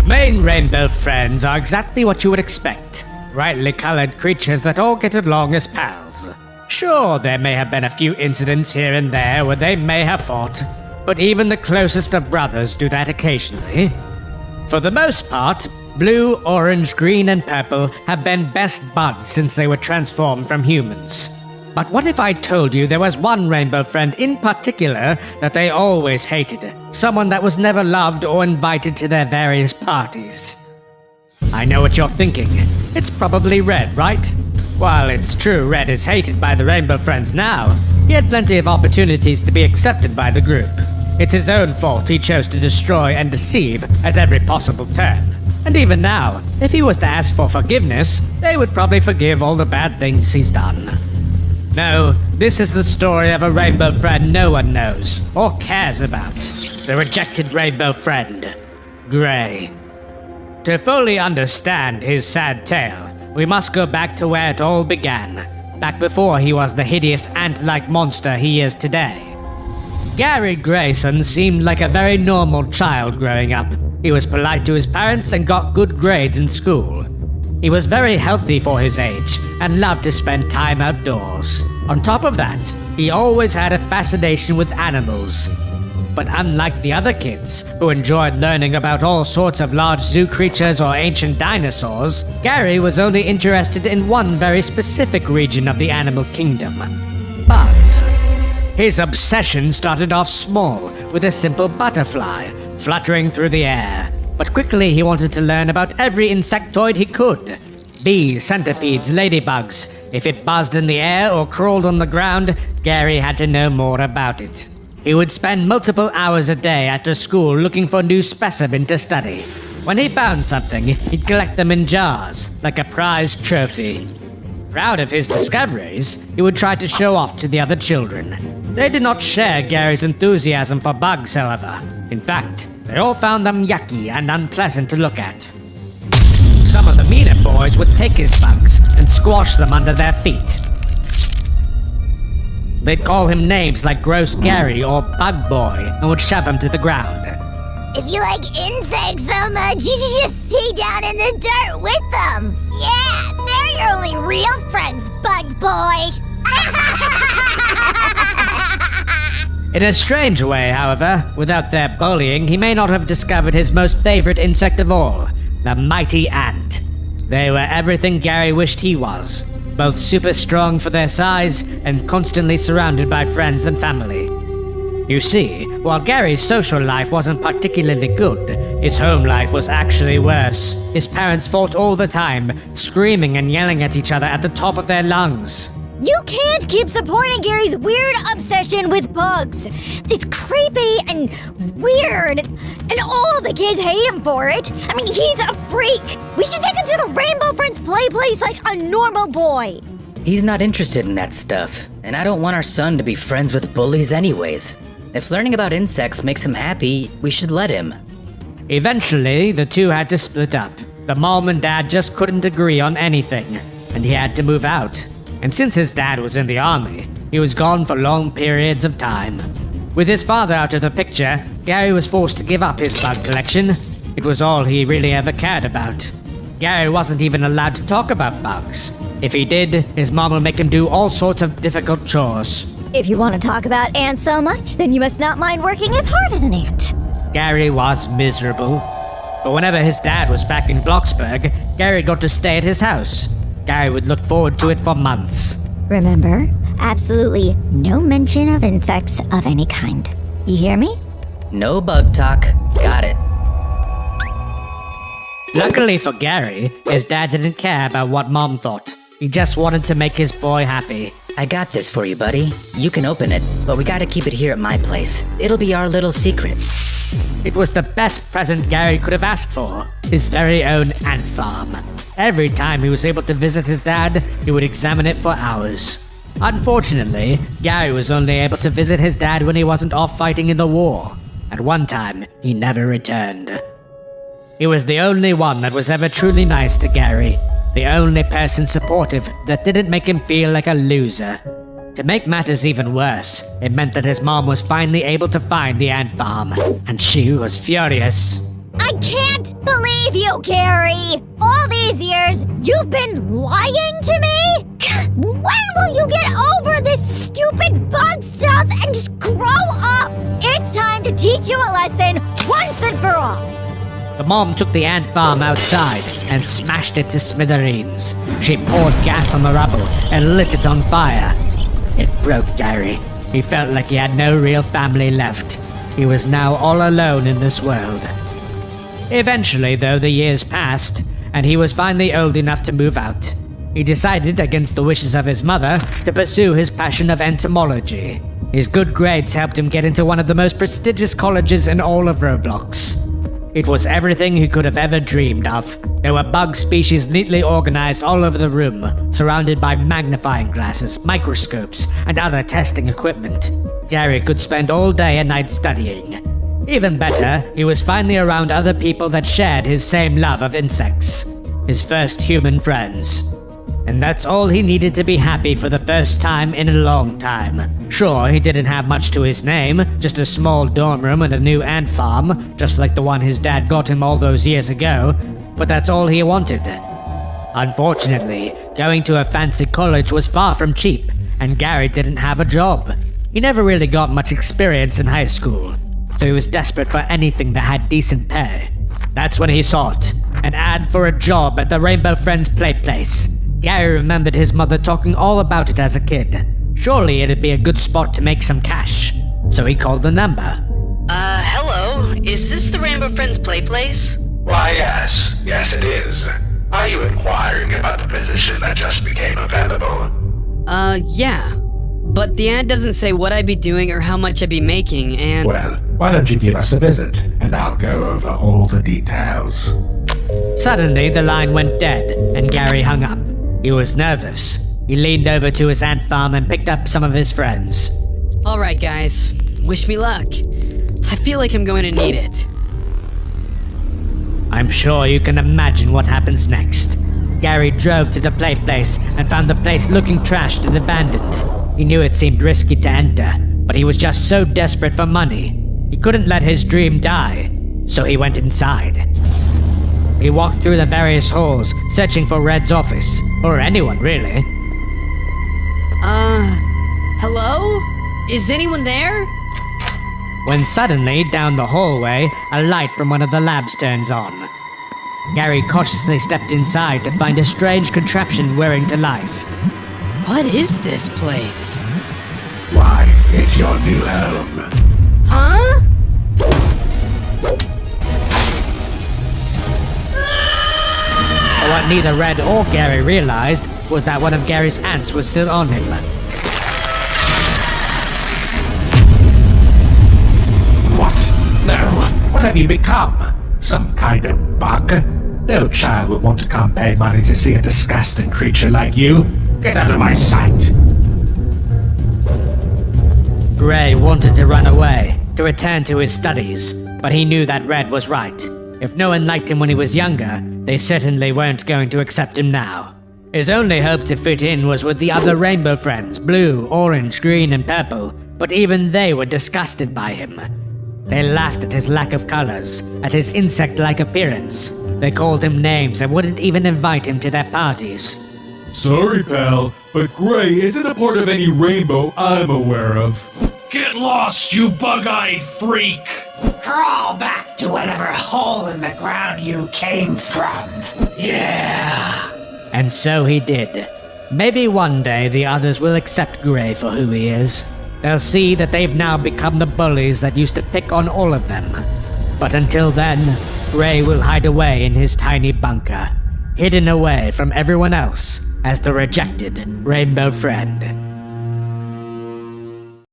Main rainbow friends are exactly what you would expect. Brightly colored creatures that all get along as pals. Sure, there may have been a few incidents here and there where they may have fought, but even the closest of brothers do that occasionally. For the most part, blue, orange, green, and purple have been best buds since they were transformed from humans. But what if I told you there was one rainbow friend in particular that they always hated? Someone that was never loved or invited to their various parties. I know what you're thinking. It's probably Red, right? While it's true Red is hated by the rainbow friends now, he had plenty of opportunities to be accepted by the group. It's his own fault he chose to destroy and deceive at every possible turn. And even now, if he was to ask for forgiveness, they would probably forgive all the bad things he's done. No, this is the story of a rainbow friend no one knows or cares about. The rejected rainbow friend, Gray. To fully understand his sad tale, we must go back to where it all began, back before he was the hideous ant-like monster he is today. Gary Grayson seemed like a very normal child growing up. He was polite to his parents and got good grades in school. He was very healthy for his age and loved to spend time outdoors. On top of that, he always had a fascination with animals. But unlike the other kids, who enjoyed learning about all sorts of large zoo creatures or ancient dinosaurs, Gary was only interested in one very specific region of the animal kingdom: bugs. His obsession started off small, with a simple butterfly fluttering through the air. But quickly he wanted to learn about every insectoid he could. Bees, centipedes, ladybugs. If it buzzed in the air or crawled on the ground, Gary had to know more about it. He would spend multiple hours a day after school looking for new specimen to study. When he found something, he'd collect them in jars, like a prized trophy. Proud of his discoveries, he would try to show off to the other children. They did not share Gary's enthusiasm for bugs, however. In fact, they all found them yucky and unpleasant to look at. Some of the meaner boys would take his bugs and squash them under their feet. They'd call him names like Gross Gary or Bug Boy and would shove him to the ground. If you like insects so much, you should just stay down in the dirt with them. Yeah, they're your only real friends, Bug Boy. In a strange way, however, without their bullying, he may not have discovered his most favorite insect of all, the mighty ant. They were everything Gary wished he was, both super strong for their size and constantly surrounded by friends and family. You see, while Gary's social life wasn't particularly good, his home life was actually worse. His parents fought all the time, screaming and yelling at each other at the top of their lungs. You can't keep supporting Gary's weird obsession with bugs. It's creepy and weird, and all the kids hate him for it. I mean, he's a freak. We should take him to the Rainbow Friends play place like a normal boy. He's not interested in that stuff, and I don't want our son to be friends with bullies anyways. If learning about insects makes him happy, we should let him. Eventually, the two had to split up. The mom and dad just couldn't agree on anything, and he had to move out. And since his dad was in the army, he was gone for long periods of time. With his father out of the picture, Gary was forced to give up his bug collection. It was all he really ever cared about. Gary wasn't even allowed to talk about bugs. If he did, his mom would make him do all sorts of difficult chores. If you want to talk about ants so much, then you must not mind working as hard as an ant. Gary was miserable. But whenever his dad was back in Bloxburg, Gary got to stay at his house. Gary would look forward to it for months. Remember, absolutely no mention of insects of any kind. You hear me? No bug talk. Got it. Luckily for Gary, his dad didn't care about what Mom thought. He just wanted to make his boy happy. I got this for you, buddy. You can open it, but we gotta keep it here at my place. It'll be our little secret. It was the best present Gary could have asked for, his very own ant farm. Every time he was able to visit his dad, he would examine it for hours. Unfortunately, Gary was only able to visit his dad when he wasn't off fighting in the war. At one time, he never returned. He was the only one that was ever truly nice to Gary, the only person supportive that didn't make him feel like a loser. To make matters even worse, it meant that his mom was finally able to find the ant farm, and she was furious. I can't believe you, Gary! All these years, you've been lying to me? When will you get over this stupid bug stuff and just grow up? It's time to teach you a lesson once and for all. The mom took the ant farm outside and smashed it to smithereens. She poured gas on the rubble and lit it on fire. It broke Gary. He felt like he had no real family left. He was now all alone in this world. Eventually, though, the years passed, and he was finally old enough to move out. He decided, against the wishes of his mother, to pursue his passion of entomology. His good grades helped him get into one of the most prestigious colleges in all of Roblox. It was everything he could have ever dreamed of. There were bug species neatly organized all over the room, surrounded by magnifying glasses, microscopes, and other testing equipment. Gary could spend all day and night studying. Even better, he was finally around other people that shared his same love of insects. His first human friends. And that's all he needed to be happy for the first time in a long time. Sure, he didn't have much to his name, just a small dorm room and a new ant farm, just like the one his dad got him all those years ago, but that's all he wanted. Unfortunately, going to a fancy college was far from cheap, and Gary didn't have a job. He never really got much experience in high school, so he was desperate for anything that had decent pay. That's when he saw it, an ad for a job at the Rainbow Friends Play Place. Gary remembered his mother talking all about it as a kid. Surely it'd be a good spot to make some cash. So he called the number. Hello? Is this the Rainbow Friends Play Place? Why, yes. Yes, it is. Are you inquiring about the position that just became available? Yeah. But the ad doesn't say what I'd be doing or how much I'd be making, and... Well, why don't you give us a visit, and I'll go over all the details. Suddenly, the line went dead, and Gary hung up. He was nervous. He leaned over to his ant farm and picked up some of his friends. Alright guys, wish me luck. I feel like I'm going to need it. I'm sure you can imagine what happens next. Gary drove to the play place and found the place looking trashed and abandoned. He knew it seemed risky to enter, but he was just so desperate for money. He couldn't let his dream die, so he went inside. He walked through the various halls, searching for Red's office, or anyone really. Hello? Is anyone there? When suddenly, down the hallway, a light from one of the labs turns on. Gary cautiously stepped inside to find a strange contraption whirring to life. What is this place? Why, it's your new home. Huh? But what neither Red or Gary realized was that one of Gary's ants was still on him. What? No. What have you become? Some kind of bug? No child would want to come pay money to see a disgusting creature like you. Get out of my sight. Gray wanted to run away, to return to his studies, but he knew that Red was right. If no one liked him when he was younger, they certainly weren't going to accept him now. His only hope to fit in was with the other rainbow friends, blue, orange, green, and purple, but even they were disgusted by him. They laughed at his lack of colors, at his insect-like appearance. They called him names and wouldn't even invite him to their parties. Sorry, pal, but Gray isn't a part of any rainbow I'm aware of. Get lost, you bug-eyed freak! Crawl back to whatever hole in the ground you came from. Yeah. And so he did. Maybe one day the others will accept Gray for who he is. They'll see that they've now become the bullies that used to pick on all of them. But until then, Gray will hide away in his tiny bunker, hidden away from everyone else as the rejected rainbow friend.